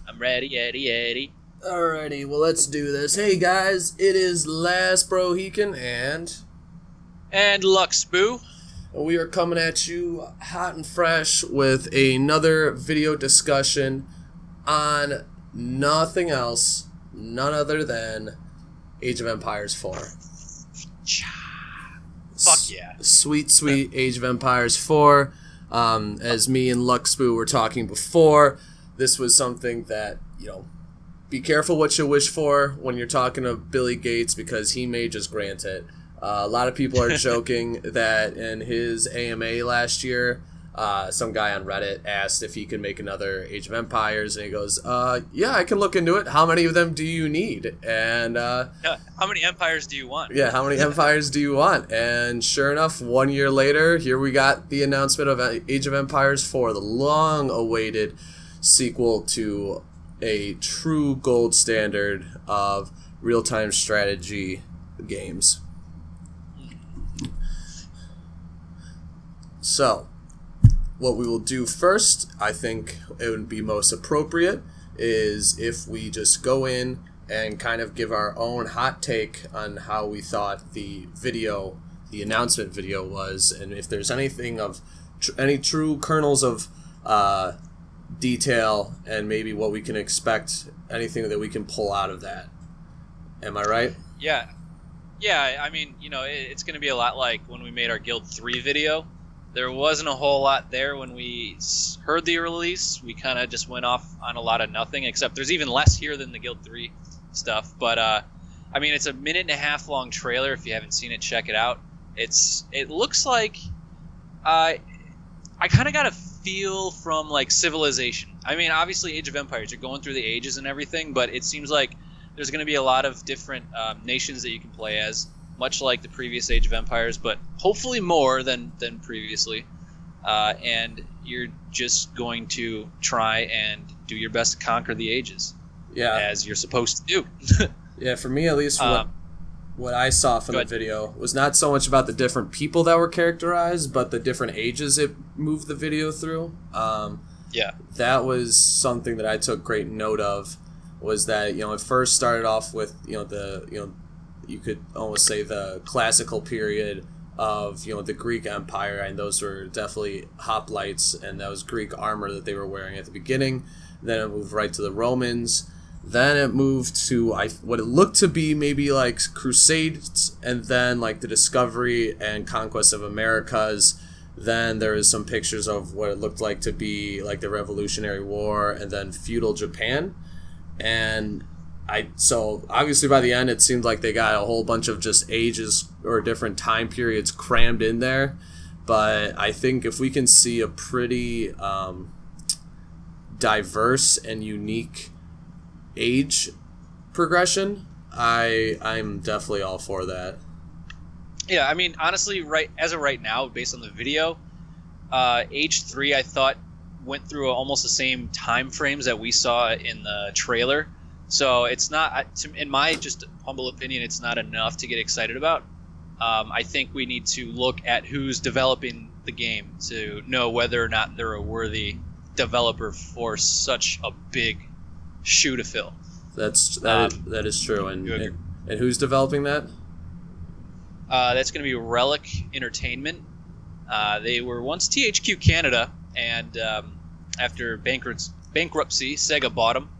I'm ready, Eddie, Eddie. Alrighty, well, let's do this. Hey guys, it is Last Brohecan, And Luxboo. we are coming at you hot and fresh with another video discussion on nothing else, none other than Age of Empires 4. Fuck yeah. Sweet, sweet Age of Empires 4. As me and Luxboo were talking before, this was something that, be careful what you wish for when you're talking to Billy Gates, because he may just grant it. A lot of people are joking that in his AMA last year, some guy on Reddit asked if he could make another Age of Empires, and he goes, yeah, I can look into it. How many of them do you need? And how many empires do you want? Yeah, how many empires do you want? And sure enough, 1 year later, here we got the announcement of Age of Empires 4, the long-awaited sequel to a true gold standard of real-time strategy games. So, what we will do first, I think it would be most appropriate, is if we just go in and kind of give our own hot take on how we thought the video, the announcement video was, and if there's anything of any true kernels of detail and maybe what we can expect, anything that we can pull out of that. Am I right? Yeah. Yeah, I mean, it's going to be a lot like when we made our Guild 3 video. There wasn't a whole lot there when we heard the release. We kind of just went off on a lot of nothing, except there's even less here than the Guild 3 stuff. But, I mean, it's a 1.5-minute long trailer. If you haven't seen it, check it out. It looks like... I kind of got a feel from, like, Civilization. I mean, obviously, Age of Empires, you're going through the ages and everything, but it seems like there's going to be a lot of different nations that you can play as, much like the previous Age of Empires, but hopefully more than previously. And you're just going to try and do your best to conquer the ages, as you're supposed to do. Yeah, for me at least, what I saw from the video was not so much about the different people that were characterized, but the different ages it moved the video through. Yeah, that was something that I took great note of. Was that it first started off with you could almost say the classical period of the Greek Empire, and those were definitely hoplites, and that was Greek armor that they were wearing at the beginning. Then it moved right to the Romans. Then it moved to what it looked to be maybe like Crusades, and then like the discovery and conquest of Americas. Then there was some pictures of what it looked like to be like the Revolutionary War, and then feudal Japan. And so obviously by the end it seemed like they got a whole bunch of just ages or different time periods crammed in there. But I think if we can see a pretty diverse and unique age progression, I'm definitely all for that. Yeah, I mean, honestly, as of right now, based on the video, Age 3 I thought went through almost the same time frames that we saw in the trailer. So it's not, in my just humble opinion, it's not enough to get excited about. I think we need to look at who's developing the game to know whether or not they're a worthy developer for such a big shoe to fill. That is true. And who's developing that? That's going to be Relic Entertainment. They were once THQ Canada, and after bankruptcy, Sega bought them.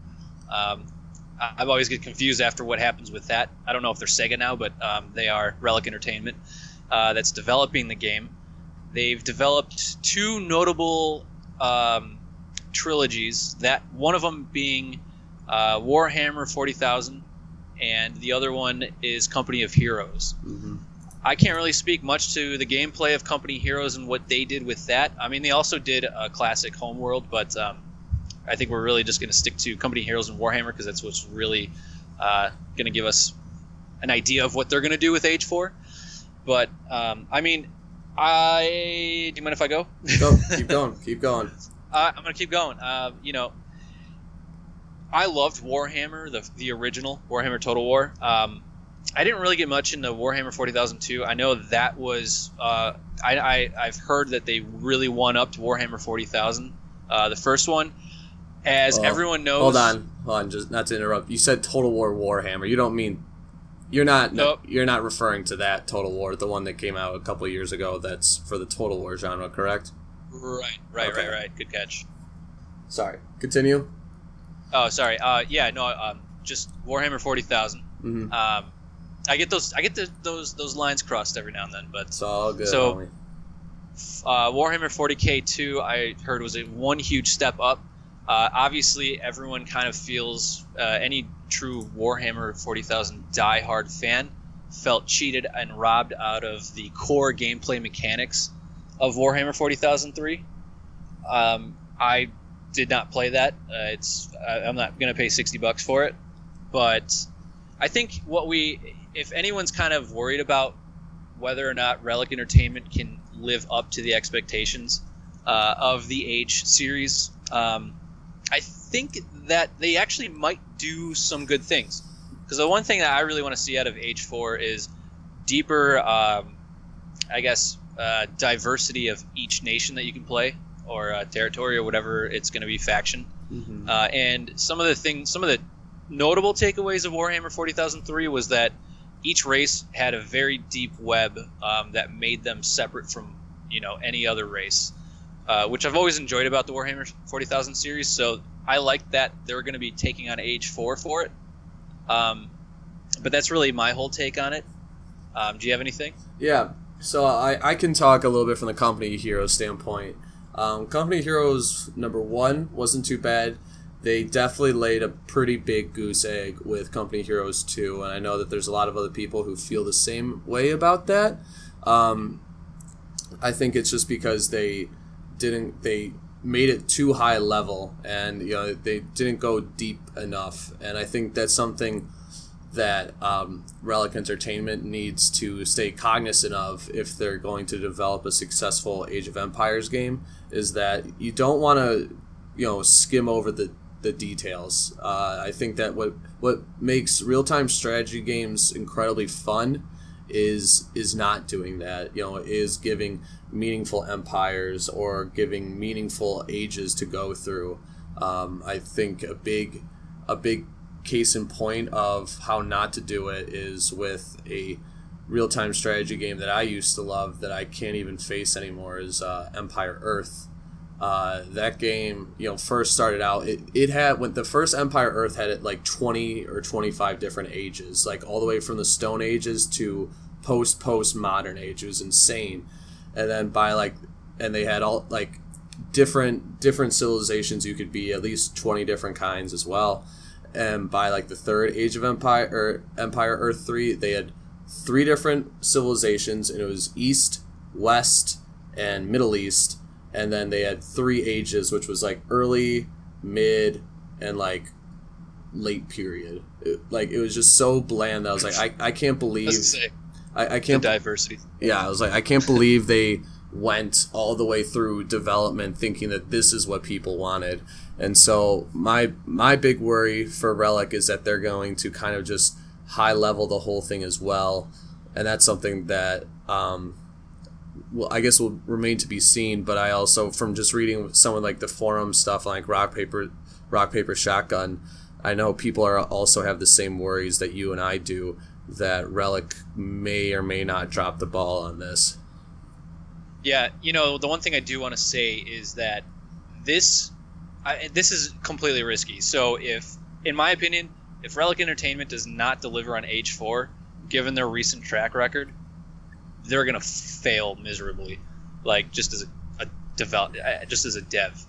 I've always get confused after what happens with that. I don't know if they're Sega now, but they are Relic Entertainment that's developing the game. They've developed two notable trilogies, that one of them being Warhammer 40,000, and the other one is Company of Heroes. Mm-hmm. I can't really speak much to the gameplay of Company Heroes and what they did with that. I mean, they also did a classic Homeworld, but I think we're really just going to stick to Company Heroes and Warhammer because that's what's really going to give us an idea of what they're going to do with Age 4. But, I mean, do you mind if I go? Go. Keep going. I'm going to keep going. I loved Warhammer, the original Warhammer Total War. I didn't really get much into Warhammer 40,000 2. I know that was I've heard that they really one-upped Warhammer 40,000, the first one, As Well, everyone knows... Hold on, just not to interrupt. You said Total War Warhammer. You don't mean... You're not Nope. You're not referring to that Total War, the one that came out a couple of years ago that's for the Total War genre, correct? Right. Good catch. Sorry. Continue. Oh, sorry. Just Warhammer 40,000. Mm-hmm. I get those lines crossed every now and then, but It's all good, so homie. Warhammer 40k 2 I heard was one huge step up. Obviously, everyone kind of feels any true Warhammer 40,000 diehard fan felt cheated and robbed out of the core gameplay mechanics of Warhammer 40,003. I did not play that. I'm not going to pay $60 for it, but I think if anyone's kind of worried about whether or not Relic Entertainment can live up to the expectations of the Age series, I think that they actually might do some good things. Because the one thing that I really want to see out of Age 4 is deeper, diversity of each nation that you can play, or territory, or whatever it's going to be, faction. Mm-hmm. And some of the notable takeaways of Warhammer 40,003 was that each race had a very deep web that made them separate from any other race. Which I've always enjoyed about the Warhammer 40,000 series, so I like that they're going to be taking on Age 4 for it. But that's really my whole take on it. Do you have anything? Yeah, so I can talk a little bit from the Company Heroes standpoint. Company Heroes #1 wasn't too bad. They definitely laid a pretty big goose egg with Company Heroes 2, and I know that there's a lot of other people who feel the same way about that. I think it's just because they made it too high level, and they didn't go deep enough, and I think that's something that Relic Entertainment needs to stay cognizant of if they're going to develop a successful Age of Empires game, is that you don't want to skim over the details. I think that what makes real-time strategy games incredibly fun is not doing that. Is giving meaningful empires or giving meaningful ages to go through. I think a big case in point of how not to do it is with a real-time strategy game that I used to love that I can't even face anymore is Empire Earth. That game, first started out, it had, when the first Empire Earth had like 20 or 25 different ages, like all the way from the Stone Ages to post modern age. It was insane. And then and they had all like different civilizations. You could be at least 20 different kinds as well. And by like the third Age of Empire, or Empire Earth 3, they had 3 different civilizations, and it was East, West, and Middle East. And then they had 3 ages, which was like early, mid, and like late period. It was just so bland that I was like, I can't believe I can't the diversity. Yeah, I was like, I can't believe they went all the way through development thinking that this is what people wanted. And so my big worry for Relic is that they're going to kind of just high level the whole thing as well, and that's something that I guess will remain to be seen. But I also, from just reading some of like the forum stuff like rock paper shotgun, I know people also have the same worries that you and I do, that Relic may or may not drop the ball on this. Yeah, the one thing I do want to say is that this is completely risky. So in my opinion, if Relic Entertainment does not deliver on Age 4, given their recent track record, they're gonna fail miserably. Like just as a dev.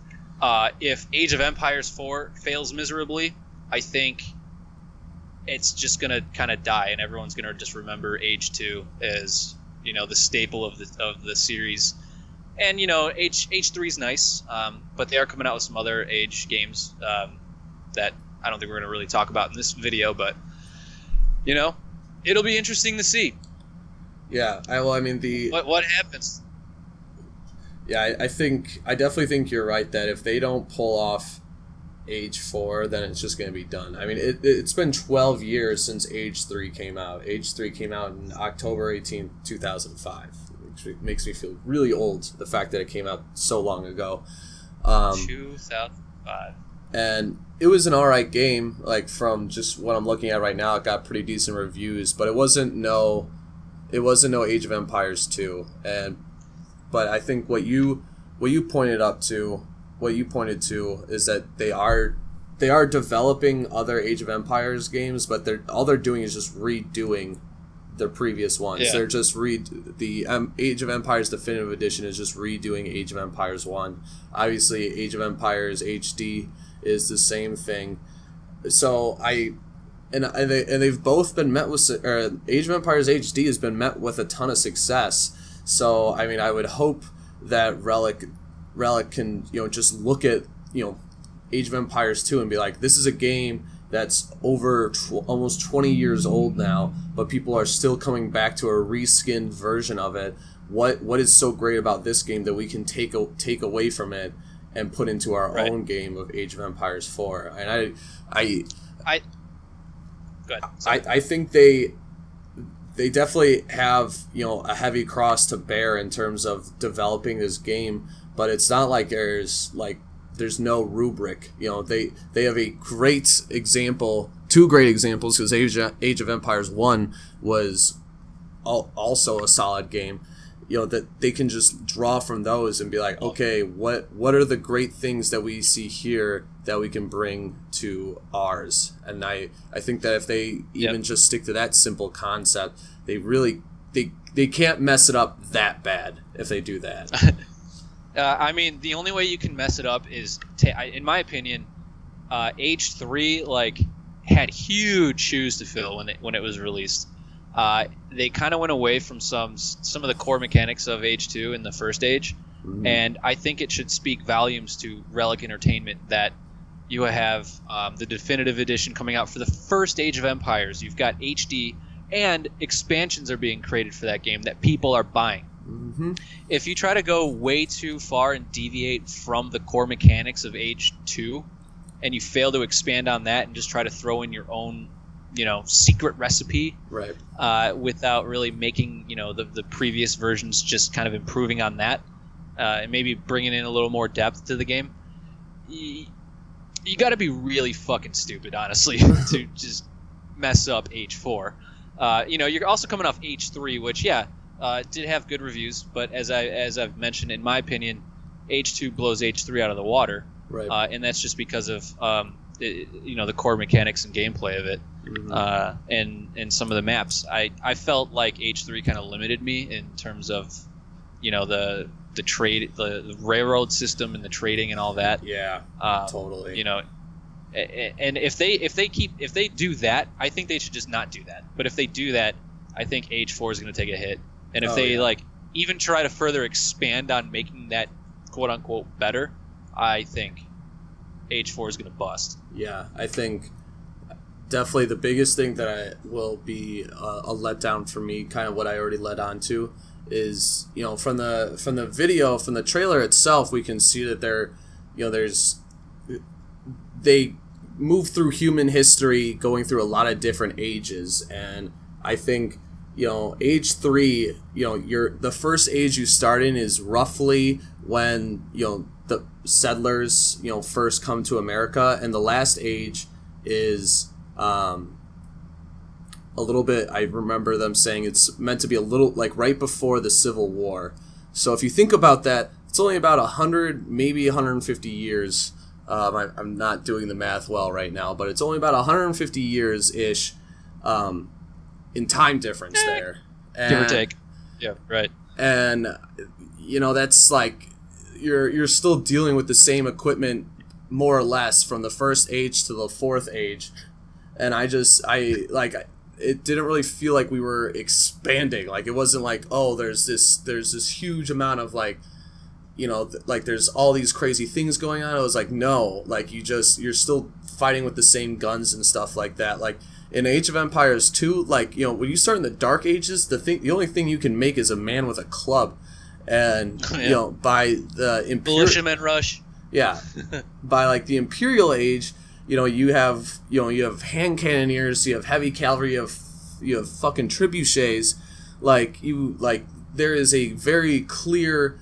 If Age of Empires 4 fails miserably, I think it's just gonna kind of die, and everyone's gonna just remember Age 2 as the staple of the series. And Age 3 is nice, but they are coming out with some other Age games that I don't think we're gonna really talk about in this video. But it'll be interesting to see. Yeah, what happens. Yeah, I definitely think you're right that if they don't pull off Age 4, then it's just going to be done. I mean, it's been 12 years since Age 3 came out. Age 3 came out in October 18th, 2005. Which makes me feel really old, the fact that it came out so long ago. 2005. and it was an alright game. Like, from just what I'm looking at right now, it got pretty decent reviews, but it wasn't no Age of Empires 2. But I think what you pointed to is that they are developing other Age of Empires games, but all they're doing is just redoing their previous ones. Yeah. They're just the Age of Empires Definitive Edition is just redoing Age of Empires 1. Obviously, Age of Empires HD is the same thing. So they've both been met with, Age of Empires HD has been met with a ton of success. So I mean, I would hope that Relic can, just look at, Age of Empires 2 and be like, this is a game that's over almost 20 years old now, but people are still coming back to a reskinned version of it. What is so great about this game that we can take away from it and put into our own game of Age of Empires 4? And I think they definitely have, a heavy cross to bear in terms of developing this game, but it's not like there's no rubric. They have a great example, two great examples, because Age of Empires 1 was also a solid game. That they can just draw from those and be like, okay, what are the great things that we see here that we can bring to ours? And I think that if they even just stick to that simple concept, they can't mess it up that bad if they do that. I mean, the only way you can mess it up is, in my opinion, Age 3 had huge shoes to fill when it was released. They kind of went away from some of the core mechanics of Age 2 in the first Age, and I think it should speak volumes to Relic Entertainment that you have the definitive edition coming out for the first Age of Empires. You've got HD, and expansions are being created for that game that people are buying. If you try to go way too far and deviate from the core mechanics of Age 2, and you fail to expand on that and just try to throw in your own, secret recipe, without really making, the previous versions, just kind of improving on that, and maybe bringing in a little more depth to the game, you got to be really fucking stupid, honestly, to just mess up Age 4. You're also coming off Age 3, which, did have good reviews, but as I've mentioned, in my opinion, Age 2 blows Age 3 out of the water, and that's just because of the core mechanics and gameplay of it, and some of the maps. I felt like Age 3 kind of limited me in terms of the trade, the railroad system and the trading and all that. Totally. And if they do that, I think they should just not do that. But if they do that, I think Age 4 is going to take a hit. And if even try to further expand on making that quote unquote better, I think Age 4 is going to bust. Yeah, I think definitely the biggest thing that will be a letdown for me, kind of what I already led on to, is from the video, from the trailer itself, we can see that they move through human history, going through a lot of different ages, and I think Age 3, the first age you start in is roughly when the settlers first come to America, and the last age is a little bit, I remember them saying it's meant to be a little right before the Civil War. So if you think about that, it's only about 100, maybe 150 years. I'm not doing the math well right now, but it's only about 150 years ish in time difference there, give or take. Yeah, right. And that's you're still dealing with the same equipment more or less from the first age to the fourth age, and it didn't really feel like we were expanding. It wasn't there's this huge amount of there's all these crazy things going on. It was no, you're still fighting with the same guns and stuff like that. In Age of Empires 2, when you start in the Dark Ages, the only thing you can make is a man with a club, and by the Militiamen rush. Yeah, by the Imperial Age, you have hand cannoneers, you have heavy cavalry, you have fucking trebuchets, there is a very clear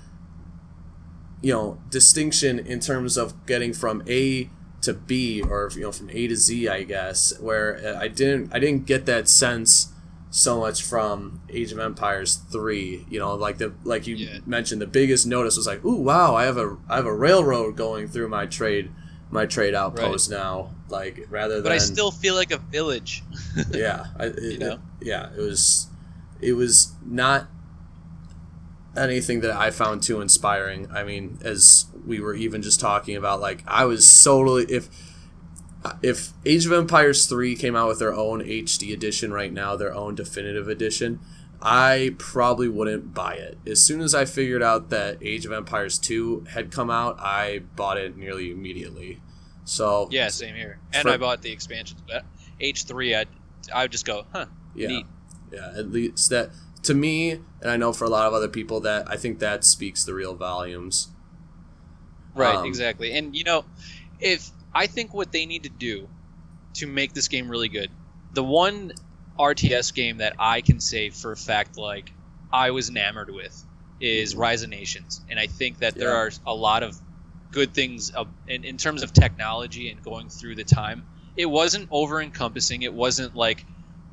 distinction in terms of getting from A to B, or from A to Z, I guess, where I didn't get that sense so much from Age of Empires 3. Like you mentioned, the biggest notice was like, ooh, wow, I have a railroad going through my trade outpost now, like, rather than. But I still feel like a village. Yeah, it was not anything that I found too inspiring. I mean, as we were even just talking about, like, I was totally, if Age of Empires 3 came out with their own HD edition right now, their own definitive edition, I probably wouldn't buy it. As soon as I figured out that Age of Empires 2 had come out, I bought it nearly immediately. So yeah, same here. And I bought the expansions. But Age 3, I would just go, neat. Yeah, at least that, to me, and I know for a lot of other people, that I think that speaks the real volumes. Right, exactly. And, if I think what they need to do to make this game really good, the one RTS game that I can say for a fact, like, I was enamored with is Rise of Nations. And I think that there are a lot of good things in terms of technology and going through the time. It wasn't over-encompassing. It wasn't like,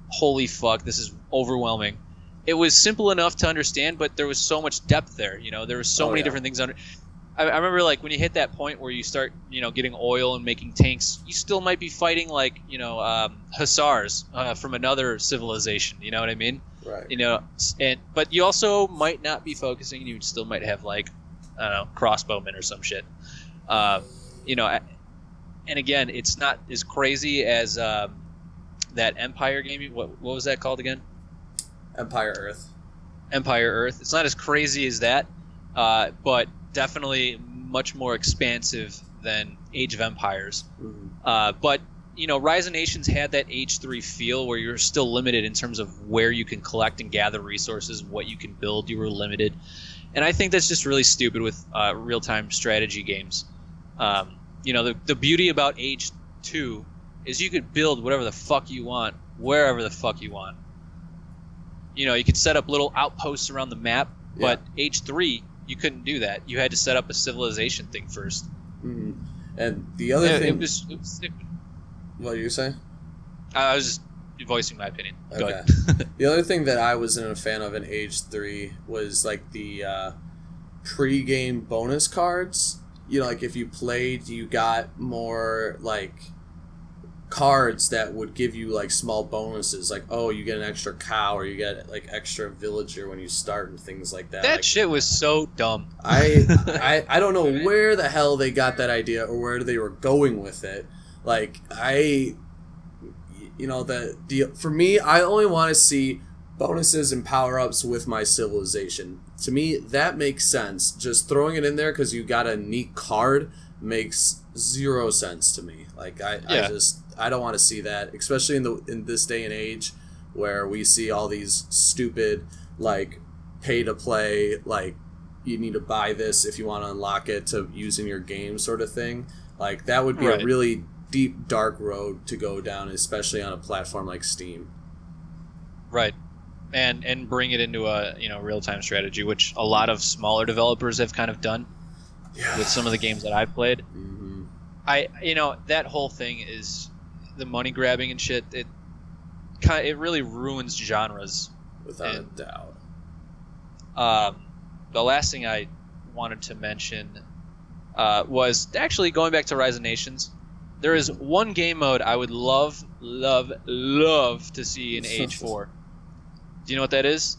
holy fuck, this is overwhelming. It was simple enough to understand, but there was so much depth there. There was so many different things under. I remember, like, when you hit that point where you start, getting oil and making tanks, you still might be fighting, like, hussars from another civilization. You know what I mean? Right. But you also might not be focusing. You still might have, like, I don't know, crossbowmen or some shit. And again, it's not as crazy as that Empire game. What was that called again? Empire Earth. Empire Earth. It's not as crazy as that, but definitely much more expansive than Age of Empires. But Rise of Nations had that H3 feel where you're still limited in terms of where you can collect and gather resources, what you can build. You were limited, and I think that's just really stupid with real-time strategy games. The beauty about Age 2 is you could build whatever the fuck you want, wherever the fuck you want. You could set up little outposts around the map, but H3, you couldn't do that. You had to set up a civilization thing first. Mm-hmm. And the other thing... It was stupid. What are you saying? I was just voicing my opinion. Okay. Go ahead. The other thing that I wasn't a fan of in Age 3 was, like, the pre-game bonus cards. Like, if you played, you got more, like, cards that would give you, like, small bonuses, like, oh, you get an extra cow, or you get, like, extra villager when you start, and things like that. That like, shit was so dumb. I don't know where the hell they got that idea, or where they were going with it. Like, for me, I only want to see bonuses and power-ups with my civilization. To me, that makes sense. Just throwing it in there because you got a neat card makes zero sense to me. Like, I don't want to see that, especially in this day and age where we see all these stupid, like, pay-to-play, like, you need to buy this if you want to unlock it to use in your game sort of thing. Like, that would be a really deep, dark road to go down, especially on a platform like Steam. Right. And bring it into a real-time strategy, which a lot of smaller developers have kind of done with some of the games that I've played. Mm-hmm. That whole thing is the money grabbing and shit. It really ruins genres without a doubt. The last thing I wanted to mention was actually going back to Rise of Nations. There is one game mode I would love to see in Age 4. Do you know what that is?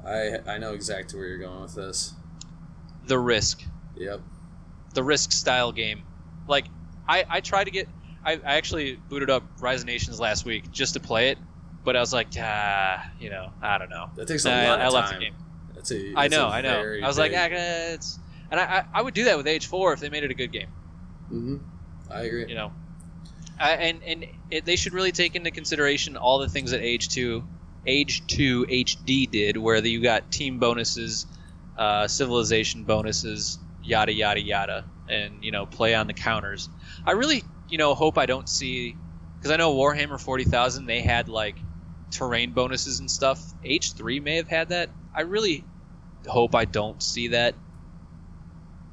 I know exactly where you're going with this. The Risk. Yep. The Risk style game. Like, I tried to get... I actually booted up Rise of Nations last week just to play it, but I was like, I don't know. That takes a lot of time. I left the game. I know. I was like, it's... And I would do that with Age 4 if they made it a good game. Mm-hmm. I agree. They should really take into consideration all the things that Age 2 HD did, where you got team bonuses, civilization bonuses, yada yada yada, and play on the counters. I really hope I don't see, because I know Warhammer 40,000, they had like terrain bonuses and stuff. H3 may have had that. I really hope I don't see that,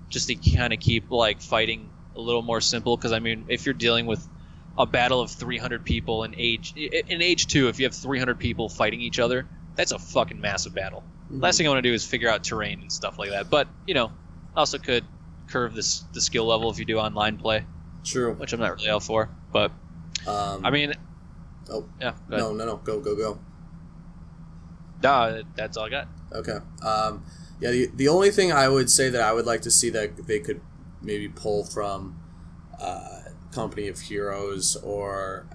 just to kind of keep like fighting a little more simple, because I mean, if you're dealing with a battle of 300 people in Age 2, if you have 300 people fighting each other, that's a fucking massive battle. Last thing I want to do is figure out terrain and stuff like that. But also could curve the skill level if you do online play. True. Which I'm not really all for, but I mean, yeah. No, go. Nah, that's all I got. Okay. Yeah. The only thing I would say that I would like to see that they could maybe pull from Company of Heroes or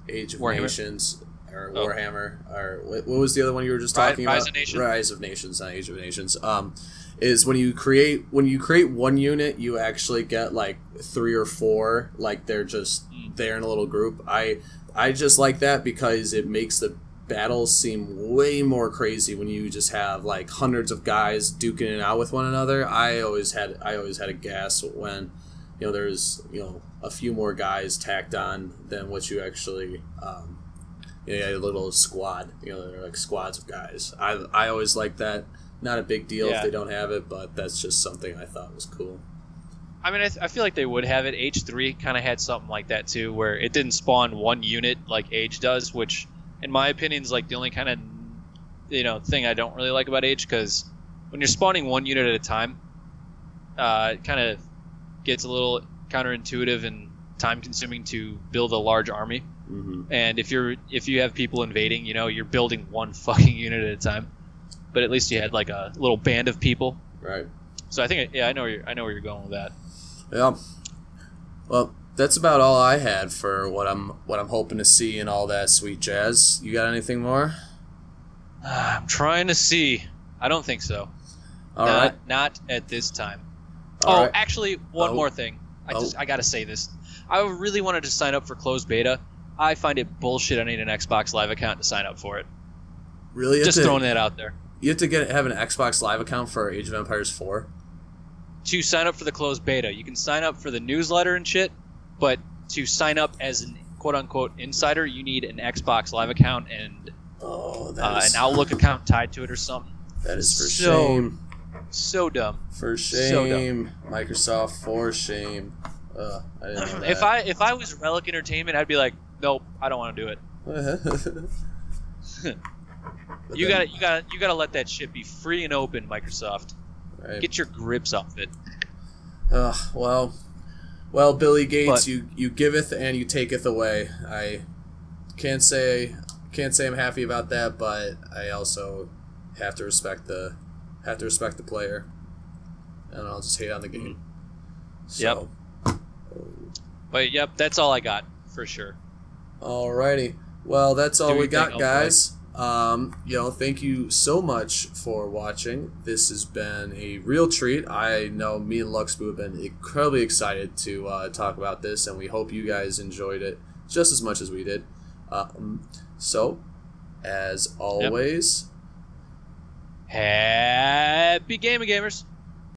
Age of Warhammer? Nations or Warhammer or what was the other one you were just talking Rise about? of Nations? Rise of Nations, not Age of Nations. Is when you create one unit, you actually get like 3 or 4, like they're just there in a little group. I just like that because it makes the battles seem way more crazy when you just have like hundreds of guys duking it out with one another. I always had a gas when there's a few more guys tacked on than what you actually a little squad. They're like squads of guys. I always like that. Not a big deal if they don't have it, but that's just something I thought was cool. I mean, I feel like they would have it. Age 3 kind of had something like that too, where it didn't spawn one unit like Age does, which, in my opinion, is like the only kind of thing I don't really like about Age, because when you're spawning one unit at a time, it kind of gets a little counterintuitive and time-consuming to build a large army. Mm-hmm. And if you have people invading, you're building one fucking unit at a time. But at least you had like a little band of people. Right. So I think, I know where you're going with that. Yeah. Well, that's about all I had for what I'm hoping to see and all that sweet jazz. You got anything more? I'm trying to see. I don't think so. All right. Not at this time. All right. Actually, one more thing. I gotta say this. I really wanted to sign up for closed beta. I find it bullshit. I need an Xbox Live account to sign up for it. Really? Just throwing that out there. You have to have an Xbox Live account for Age of Empires 4? To sign up for the closed beta. You can sign up for the newsletter and shit, but to sign up as an quote-unquote insider, you need an Xbox Live account and an Outlook account tied to it or something. That is for shame. So dumb. For shame. So dumb. Microsoft, for shame. I didn't know that. If I was Relic Entertainment, I'd be like, nope, I don't want to do it. You gotta let that shit be free and open, Microsoft. Right. Get your grips off it. Well, Billy Gates, you giveth and you taketh away. I can't say I'm happy about that, but I also have to respect the player, and I'll just hate on the game. So, Yep. But yep, that's all I got for sure. Alrighty. Well, that's all we got, guys. Thank you so much for watching. This has been a real treat. I know me and Luxboo have been incredibly excited to talk about this, and we hope you guys enjoyed it just as much as we did. So, as always, Happy gaming, gamers!